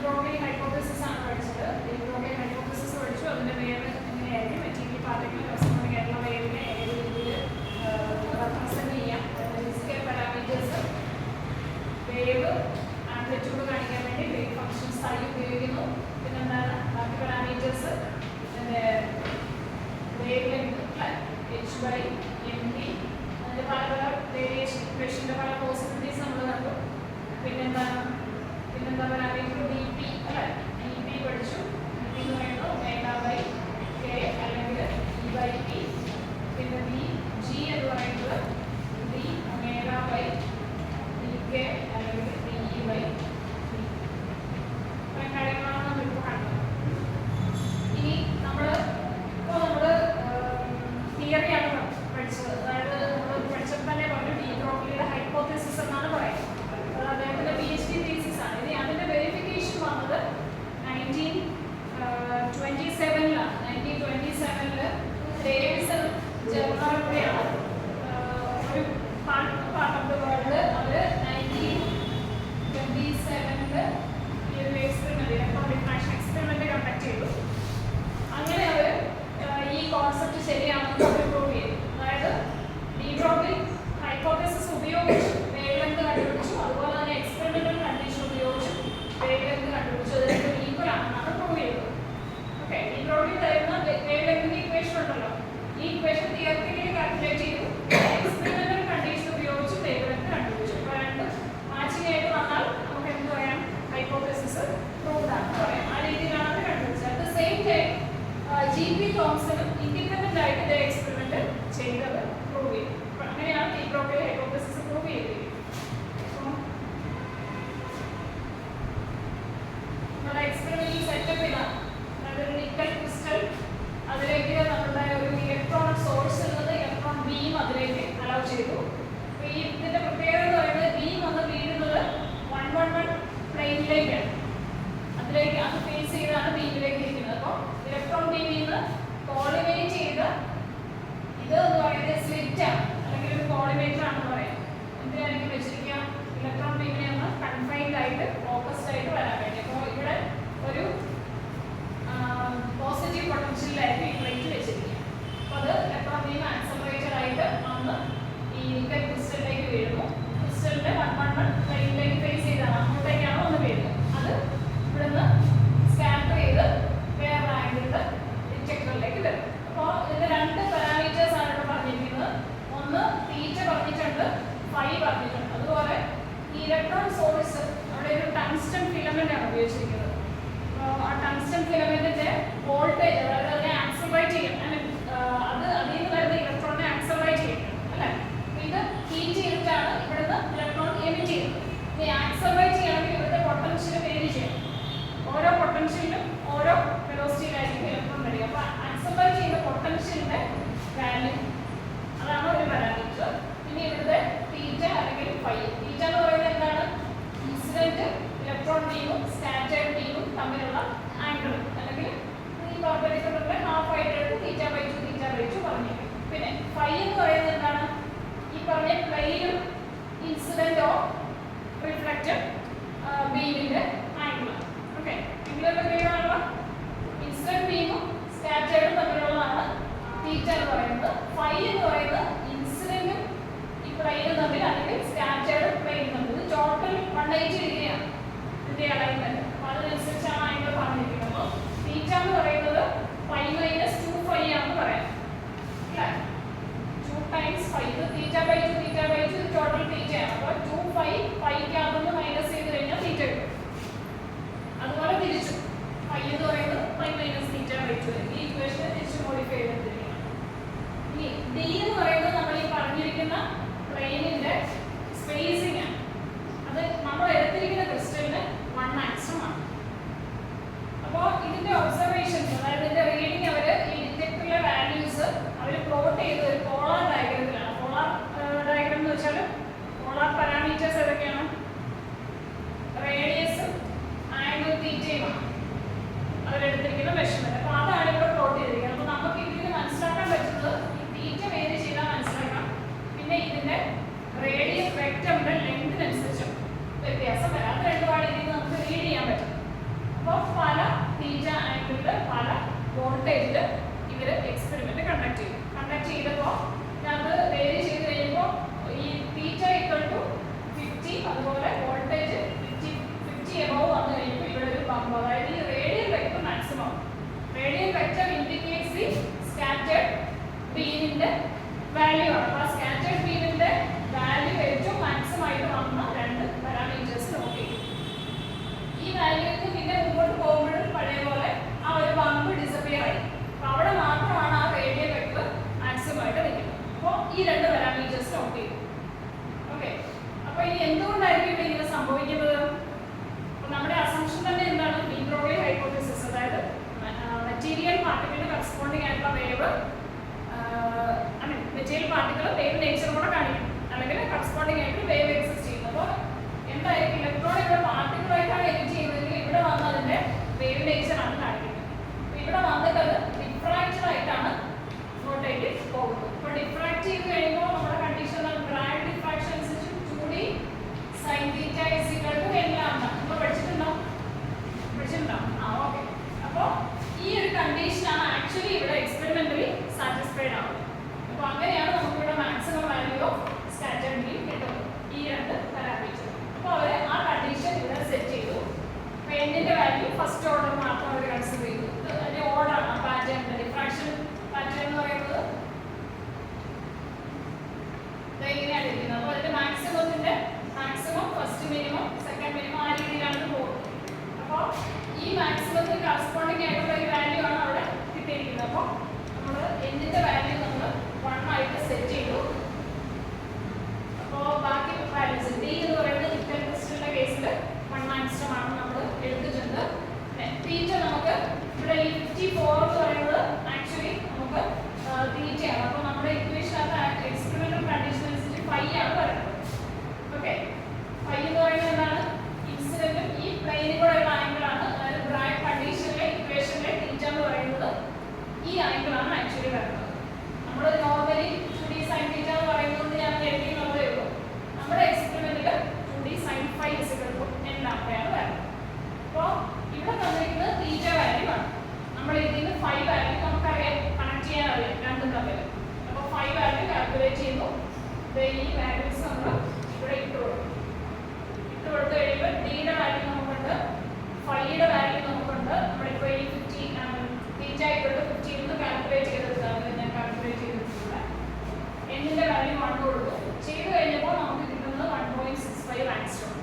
Broglie hypothesis ആണ് പഠിച്ചത്. D Broglie hypothesis പഠിച്ചു. അതിന്റെ വേവ് എങ്ങനെയായിരിക്കും മെറ്റീരിയൽ പാർട്ടിക്കിൾ റെസ്പോണ്ടിങ് ആയിട്ടുള്ള വേവിനെ ഏത് രീതിയിൽ റെപ്രസെന്റ് ചെയ്യാം, ഫിസിക്കൽ പാരാമീറ്റേഴ്സ്, വേവ് ആംപ്ലിറ്റ്യൂഡ് കാണിക്കാൻ വേണ്ടി വേവ് ഫംഗ്ഷൻ സൈ ഉപയോഗിക്കുന്നു. പിന്നെന്താണ് ബാക്കി parameters, wave length h by mv, അതിന്റെ പല പല വേരിയേഷൻ ഇക്വേഷന്റെ പല പോസിബിലിറ്റീസ് നമ്മൾ കണ്ടു. പിന്നെന്താ പാരാമീറ്റർ dp അല്ലേ, dp പഠിച്ചു. dp എന്ന് പറയുന്നത് ഒമേഗ ബൈ k അല്ലെങ്കിൽ e ബൈ p. പിന്നെ g എന്ന് പറയുന്നത് d ഒമേഗ ബൈ dk അല്ലെങ്കിൽ de ബൈ p. ഇത്രയും കാര്യങ്ങളാണ് നമ്മളിപ്പോൾ കണ്ടത്. ഇനി നമ്മൾ തിയറിയാണ് പഠിച്ചത്. അതായത് നമ്മൾ പഠിച്ചപ്പോൾ തന്നെ പറഞ്ഞു ഡി ബ്രോഗ്ലിയുടെ ഹൈപ്പോത്തസിസ് എന്നാണ് പറയുന്നത്. അത് അദ്ദേഹത്തിന്റെ PhD തീസിസ് ആണ്. ഇനി അതിന്റെ വെരിഫിക്കേഷൻ വന്നത് 1927ലാണ്. 1927 ഡേവിസൺ ജർമ്മനിയാണ് ഒരു പാർട്ട് ഓഫ് ദ വേൾഡ്. അവർ 1927 ഈ ഒരു experiment, electron diffraction experiment conduct ചെയ്തു. അങ്ങനെ അവർ ഈ കോൺസെപ്റ്റ് ശരിയാണെന്ന് അവർ പ്രൂവ് ചെയ്തു. അതായത് ഡി ബ്രോഗ്ലി ഹൈപ്പോത്തസിസ് ഉപയോഗിച്ച് വേവ് ലെങ്ത് കണ്ടുപിടിച്ചു. അതുപോലെ തന്നെ എക്സ്പെരിമെന്റൽ കണ്ടീഷൻ ഉപയോഗിച്ച് വേവ് ലെങ്ത് കണ്ടുപിടിച്ചു. അത് രണ്ടും ഈക്വൽ ആണെന്നാണ് പ്രൂവ് ചെയ്തത്. ഓക്കെ, ഡി ബ്രോഗ്ലി തരുന്ന വേവ് ലെങ്തിന്റെ ഇക്വേഷൻ ഉണ്ടല്ലോ, ഈ ഇക്വേഷൻ തിയററ്റിക്കലി കാൽക്കുലേറ്റ് ചെയ്തു. എക്സ്പെരിമെന്റൽ കണ്ടീഷൻ ഉപയോഗിച്ച് വേവ് ലെങ്ത് കണ്ടുപിടിച്ചു. അപ്പോൾ രണ്ട് മാച്ചിങ് ആയിട്ട് വന്നാൽ നമുക്ക് എന്ത് പറയാം, ഹൈപ്പോത്തസിസ് പ്രൂവ്ഡ് ആണെന്ന് പറയാം. ആ രീതിയിലാണ് അത് കണ്ടുപിടിച്ചത്. At the same time GP തോംസണും ഇൻഡിപെൻഡന്റ് ആയിട്ട് ഇതേ എക്സ്പെരിമെന്റ് ചെയ്തത് പ്രൂവ് ചെയ്തു. അങ്ങനെയാണ് ഡി ബ്രോഗ്ലി ഹൈപ്പോത്തസിസ് പ്രൂവ് ചെയ്തിരിക്കുന്നത്. നമ്മുടെ എക്സ്പെരിമെന്റൽ സെറ്റപ്പ് ഇതാണ്. അതൊരു നിക്കൽ ക്രിസ്റ്റൽ, അതിലേക്ക് നമ്മുടെ ഒരു ഇലക്ട്രോൺ സോഴ്സ് ഉള്ളത്, ഇലക്ട്രോൺ ബീം അതിലേക്ക് അലൗ ചെയ്തു. അപ്പോൾ ഈ ഇതിന്റെ പ്രത്യേകത എന്ന് പറയുന്നത് ബീം വന്ന് വീഴുന്നത് 111 പ്ലെയിനിലേക്കാണ്. അതിലേക്ക് അത് ഫേസ് ചെയ്താണ് ബീമിലേക്ക് ഇരിക്കുന്നത്. അപ്പോൾ ഇലക്ട്രോൺ ബീമിൽ നിന്ന് കോളിമേറ്റ് ചെയ്ത് ഇത് എന്ന് പറയുന്നത് സ്ലിറ്റ് ആണ്, അല്ലെങ്കിൽ ഒരു കോളിമേറ്റർ ആണെന്ന് പറയാം. എന്തിനായിരിക്കും വെച്ചിരിക്കുക, ഇലക്ട്രോൺ ബീമിനെ ഒന്ന് കൺഫൈൻഡ് ആയിട്ട് ഫോക്കസ്ഡ് ആയിട്ട് വരാൻ വേണ്ടി. അപ്പോൾ ഇവിടെ ഒരു പോസിറ്റീവ് പൊട്ടൻഷ്യലിലായിരിക്കും ഈ പ്ലേറ്റ് വെച്ചിരിക്കുക. അപ്പോൾ അത് ഇലക്ട്രോൺ ബീം ആക്സലറേറ്റഡ് ആയിട്ട് വന്ന് ഈ നിക്കൽ ക്രിസ്റ്റലിലേക്ക് വീഴുന്നു. ക്രിസ്റ്റലിന്റെ 111 പ്ലെയിനിലേക്ക് ഫേസ് ചെയ്താണ്, അങ്ങോട്ടേക്കാണ് വന്ന് വീഴുന്നത്. അത് ഇവിടുന്ന് സ്കാറ്റർ ചെയ്ത് വേറെ ആംഗിളിൽ ഡിറ്റക്ടറിലേക്ക് വരും. അപ്പോൾ ഇതിന്റെ രണ്ട് പാരാമീറ്റേഴ്സ് ആണ് ഇവിടെ പറഞ്ഞിരിക്കുന്നത്. ഒന്ന് തീറ്റ പറഞ്ഞിട്ടുണ്ട്, ഫൈ പറഞ്ഞിട്ടുണ്ട്. അതുപോലെ ഈ ഇലക്ട്രോൺ സോഴ്സ് അവിടെ ഒരു ടങ്സ്റ്റൺ ഫിലമെന്റ് ആണ് ഉപയോഗിച്ചിരിക്കുന്നത്. ആ ടങ്സ്റ്റൺ ഫിലമെന്റിന്റെ വോൾട്ടേജ്, അതായത് അതിനെ ആക്സലറേറ്റ് ചെയ്യും, അത് അതിൽ നിന്ന് വരുന്ന ഇലക്ട്രോണിനെ ആക്സലറേറ്റ് ചെയ്യും അല്ലേ. ഇത് ഹീറ്റ് ചെയ്തിട്ടാണ് ഇവിടുന്ന് ഇലക്ട്രോൺ എമിറ്റ് ചെയ്യുന്നത്. ഈ ആക്സലറേറ്റ് ചെയ്യണമെങ്കിൽ ഇവിടുത്തെ പൊട്ടൻഷ്യൽ വേരി ചെയ്യണം. ഓരോ പൊട്ടൻഷ്യലിലും ഓരോ വെലോസിറ്റിയിലായിരിക്കും ഇലക്ട്രോൺ വരിക. അപ്പോൾ ആക്സലറേറ്റ് ചെയ്യുന്ന പൊട്ടൻഷ്യലിന്റെ വാല്യൂ, അതാണ് ഒരു പാരാമീറ്റർ. പിന്നെ ഇവിടുത്തെ തീറ്റ അല്ലെങ്കിൽ ഫൈ. തീറ്റ എന്ന് പറയുന്നത് എന്താണ്, ഇൻസിഡന്റ് ഇലക്ട്രോൺ ബീമും സ്കാറ്റേർഡ് ബീമും തമ്മിലുള്ള ആംഗിൾ, അല്ലെങ്കിൽ ഈ പർപ്പൻഡിക്കുലറിന്റെ ഹാഫ് ആയിട്ട് തീറ്റ/2 പറഞ്ഞിരിക്കും. പിന്നെ ഫൈ എന്ന് പറയുന്നത് എന്താണ്, ഈ പറഞ്ഞ പ്ലെയിനും ഇൻസിഡന്റ് ഓഫ് റിഫ്ലക്റ്റഡ് ബീമിന്റെ ആംഗിൾ. ഓക്കെ, ഇതിലൊക്കെ ക്ലിയറാണല്ലോ. ഇൻസിഡന്റ് ബീമും സ്കാറ്റേർഡും തമ്മിലുള്ളതാണ് തീറ്റ എന്ന് പറയുന്നത്. ഫൈ എന്ന് പറയുന്നത് ഇൻസിഡന്റും ഈ പ്ലെയിനും തമ്മിൽ, അല്ലെങ്കിൽ സ്കാറ്റേർഡും പ്ലെയിനും തമ്മിൽ. ഇത് ടോട്ടൽ 180 ഡിഗ്രിയാണ് ഇതിന്റെ അലൈൻമെന്റ്. അപ്പോൾ അതിനനുസരിച്ചാണ് ആംഗിൾ പറഞ്ഞിരിക്കുന്നത്. അപ്പോൾ തീറ്റ എന്ന് പറയുന്നത് ഫൈ മൈനസ് 2φ ആണെന്ന് പറയാം അല്ലേ. 2 ടൈംസ് ഫൈ, ഇത് തീറ്റ/2 ഇത് ടോട്ടൽ തീറ്റയാണ്. അപ്പോൾ 2φ ഫൈക്കകത്തുനിന്ന് മൈനസ് ചെയ്ത് കഴിഞ്ഞാൽ തീറ്റ കിട്ടും. അതുപോലെ തിരിച്ചു ഫൈ എന്ന് പറയുന്നത് ഫൈ മൈനസ് തീറ്റ/2. ഈ ഇക്വേഷനെ തിരിച്ച് മോഡിഫൈ ചെയ്തിരിക്കുകയാണ്. ഇനി ഡി എന്ന് പറയുന്നത് നമ്മൾ ഈ പറഞ്ഞിരിക്കുന്ന പ്ലെയിനിന്റെ സ്പേസിംഗ് ആണ്. അത് നമ്മൾ എടുത്തിരിക്കുന്ന ക്രിസ്റ്റലിന് 1 ആങ്സ്ട്രോം ആണ്. അപ്പോൾ ഇതിന്റെ ഒബ്സർവേഷൻസ്, അതായത് ഇതിന്റെ റീഡിങ് അവർ ഈ ഡിറ്റക്ടറിലെ വാല്യൂസ് അവർ പ്ലോട്ട് ചെയ്ത് ഒരു പോളാർ ഡയഗ്രത്തിലാണ്. പോളാർ ഡയഗ്രം എന്ന് വെച്ചാൽ polar parameters particle wave nature കൂടെ കാണിക്കും, അല്ലെങ്കിൽ കറസ്പോണ്ടിങ് ആയിട്ട് വേവ് എക്സിസ്റ്റ് ചെയ്യുന്നു. അപ്പോൾ എന്തായാലും ഇലക്ട്രോൺ ഇവിടെ പാർട്ടിക്കിൾ ആയിട്ടാണ് എമിറ്റ് ചെയ്യുന്നതെങ്കിൽ ഇവിടെ വന്ന് അതിന്റെ വേവ് നേച്ചർ ആണ് കാണിക്കുന്നത്. ഇവിടെ വന്നിട്ട് അത് ഡിഫ്രാക്റ്റഡ് ആയിട്ടാണ് ഇങ്ങോട്ടേക്ക് പോകുന്നത്. അപ്പോൾ ഡിഫ്രാക്ട് ചെയ്ത് കഴിയുമ്പോൾ നമ്മുടെ കണ്ടീഷൻ ബ്രാഗ് ഡിഫ്രാക്ഷൻ അനുസരിച്ച് 2d sin theta is equal to n lambda. നമ്മൾ പഠിച്ചിട്ടുണ്ടാവും. ഓക്കെ. അപ്പോൾ ഈ ഒരു കണ്ടീഷനാണ് ആക്ച്വലി ഇവിടെ എക്സ്പെരിമെന്റലി സാറ്റിസ്ഫൈഡ് ആവുന്നത്. അപ്പോൾ അങ്ങനെയാണ് നമുക്കിവിടെ maximum value of scattered beam കിട്ടുന്നത്, ഈ രണ്ട് പാരാമീറ്റർ. അപ്പോൾ അവർ ആ കണ്ടീഷൻ ഇവിടെ സെറ്റ് ചെയ്തു. അപ്പോൾ എന്നിന്റെ വാല്യൂ ഫസ്റ്റ് ഓർഡർ മാത്രം അവർ കൺസിഡർ ചെയ്തു. അതിന്റെ ഓർഡർ ആണ് പാറ്റേൺ, ഡിഫ്രാക്ഷൻ പാറ്റേൺ എന്ന് പറയുന്നത് ഇങ്ങനെയാണ് ഇരിക്കുന്നത്. അപ്പോൾ അതിന്റെ മാക്സിമത്തിന്റെ maximum, first minimum, second minimum ആ രീതിയിലാണ് പോകുന്നത്. അപ്പോൾ ഈ മാക്സിമത്തിന് കറസ്പോണ്ടിങ് ആയിട്ടുള്ള ഒരു വാല്യൂ ആണ് അവിടെ കിട്ടിയിരിക്കുന്നത്. അപ്പോൾ നമ്മൾ എന്നിന്റെ വാല്യൂ നമ്മൾ 1 ആയിട്ട് സെറ്റ് ചെയ്തു. അപ്പോൾ ബാക്കി വാല്യൂസ് ഡി എന്ന് പറയുന്നത് നിക്കൽ ക്രിസ്റ്റലിന്റെ കേസിൽ 1 ആംഗ്സ്ട്രോം ആണ് നമ്മൾ എടുത്തിട്ടുണ്ട്. തീറ്റ നമുക്ക് ഇവിടെ ഈ 54 എന്ന് പറയുന്നത് ആക്ച്വലി നമുക്ക് തീറ്റയാണ്. അപ്പോൾ നമ്മുടെ ഇക്വേഷനകത്ത് എക്സ്പെരിമെന്റൽ കണ്ടീഷൻ അനുസരിച്ച് ഫൈ ആണ് വരുന്നത്. ഓക്കെ, ഫൈ എന്ന് പറയുന്നത് എന്താണ്? ഇൻസിഡന്റും ഈ പ്ലെയിനും കൂടെ ഉള്ള ആംഗിൾ ആണ്. അതായത് ബ്രാഗ് കണ്ടീഷനിലെ ഇക്വേഷനിലെ തീറ്റ എന്ന് പറയുന്നത് ഈ ആംഗിൾ ആണ് ആക്ച്വലി വരുന്നത്. നമ്മൾ നോർമലി 2d sin θ എന്ന് പറയുന്നത് ഞാൻ എഴുതിയെന്നുള്ളതേ ഉള്ളൂ. നമ്മുടെ എക്സ്പെരിമെന്റിൽ 2d sin phi n lambda ആണ് വരുന്നത്. അപ്പോൾ ഇവിടെ തന്നിരിക്കുന്നത് തീറ്റ വാല്യൂ ആണ്. നമ്മൾ ഇതിന് ഫൈ വാല്യൂ നമുക്കറിയാം, കണക്ട് ചെയ്യാൻ അറിയാം രണ്ടും തമ്മിൽ. അപ്പോൾ ഫൈ വാല്യൂ കാൽക്കുലേറ്റ് ചെയ്യുന്നു. ഈ വാല്യൂസ് നമ്മൾ ഇവിടെ ഇട്ട് കൊടുത്തു കഴിയുമ്പോൾ ഡിയുടെ വാല്യൂ നമുക്കുണ്ട്, ഫൈയുടെ വാല്യൂ നമുക്കുണ്ട്. നമ്മളിപ്പോൾ ഈ 15 തീറ്റ ഇട്ട് 15 എന്ന് കാൽക്കുലേറ്റ് ചെയ്തെടുത്താണ് ഞാൻ കാൽക്കുലേറ്റ് ചെയ്തിട്ടുള്ളത്. എന്നിന്റെ വാല്യൂ 1 കൊടുത്തു. ചെയ്ത് കഴിഞ്ഞപ്പോൾ നമുക്ക് കിട്ടുന്നത് 1.65 ആംഗ്സ്ട്രോം.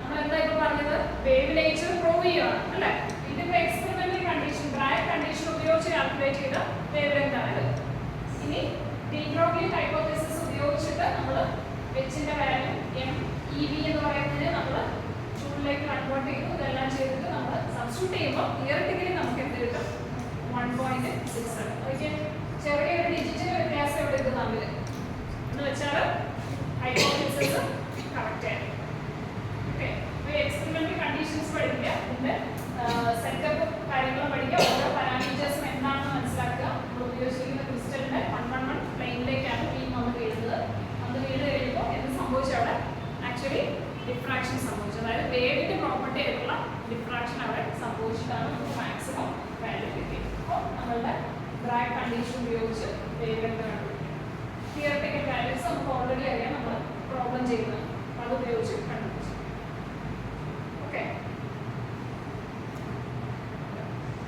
നമ്മൾ എന്താ ഇപ്പോൾ പറഞ്ഞത്? വേവ് നേച്ചർ പ്രൂവ് ചെയ്യുകയാണ് അല്ലേ? ഇതിന്റെ എക്സ്പെരിമെന്റൽ കണ്ടീഷൻ, ബ്രാഗ് കണ്ടീഷൻ ഉപയോഗിച്ച് കാൽക്കുലേറ്റ് ചെയ്ത വേവ് ലെങ്ത് ആണ്. ഇനി ഡി ബ്രോഗ്ലി ഹൈപ്പോതെസിസ് ഉപയോഗിച്ചിട്ട് നമ്മൾ എച്ചിന്റെ വാല്യൂ MEV എന്ന് പറയുന്നതിന് നമ്മൾ ജൂളിലേക്ക് കൺവേർട്ട് ചെയ്തു. ഇതെല്ലാം ചെയ്തിട്ട് നമ്മൾ സബ്സ്റ്റിറ്റ്യൂട്ട് ചെയ്യുമ്പോൾ തിയറിറ്റിക്കലി നമുക്ക് എന്ത് കിട്ടും? 1.6 ആണ്. ഓക്കെ, ചെറിയൊരു ഡിജിറ്റൽ വ്യത്യാസം ഇവിടെ ഇത് തമ്മിൽ എന്ന് വെച്ചാൽ ഹൈപ്പോതെസിസ് കറക്റ്റ് ആണ്. ഓക്കെ, അപ്പോൾ എക്സ്പെരിമെന്റൽ കണ്ടീഷൻസ് പഠിക്കുക, ഇതിന്റെ സെറ്റപ്പ് കാര്യങ്ങളും പഠിക്കുക, ഓരോ പാരാമീറ്റേഴ്സും എന്താണെന്ന് മനസ്സിലാക്കുക. നമ്മൾ ഉപയോഗിച്ചിരിക്കുന്ന ക്രിസ്റ്റലിന്റെ 111 പ്ലെയിനിലേക്കാണ് ബീം വന്ന് വീഴുന്നത്. അത് വീണ് കഴിയുമ്പോൾ എന്ത് സംഭവിച്ചു? അവിടെ ആക്ച്വലി ഡിഫ്രാക്ഷൻ സംഭവിച്ചു. അതായത് വേവിന്റെ പ്രോപ്പർട്ടി ആയിട്ടുള്ള ഡിഫ്രാക്ഷൻ അവിടെ സംഭവിച്ചിട്ടാണ് നമുക്ക് മാക്സിമം വാല്യൂ കിട്ടിയത്. അപ്പോൾ നമ്മളുടെ ബ്രാഗ് കണ്ടീഷൻ ഉപയോഗിച്ച് വേവ് ലെങ്ത് കണ്ടുപിടിക്കും. തിയററ്റിക്കൽ വാല്യൂസ് നമുക്ക് ഓൾറെഡി അറിയാം, നമ്മൾ പ്രോബ്ലം ചെയ്യുന്നത്.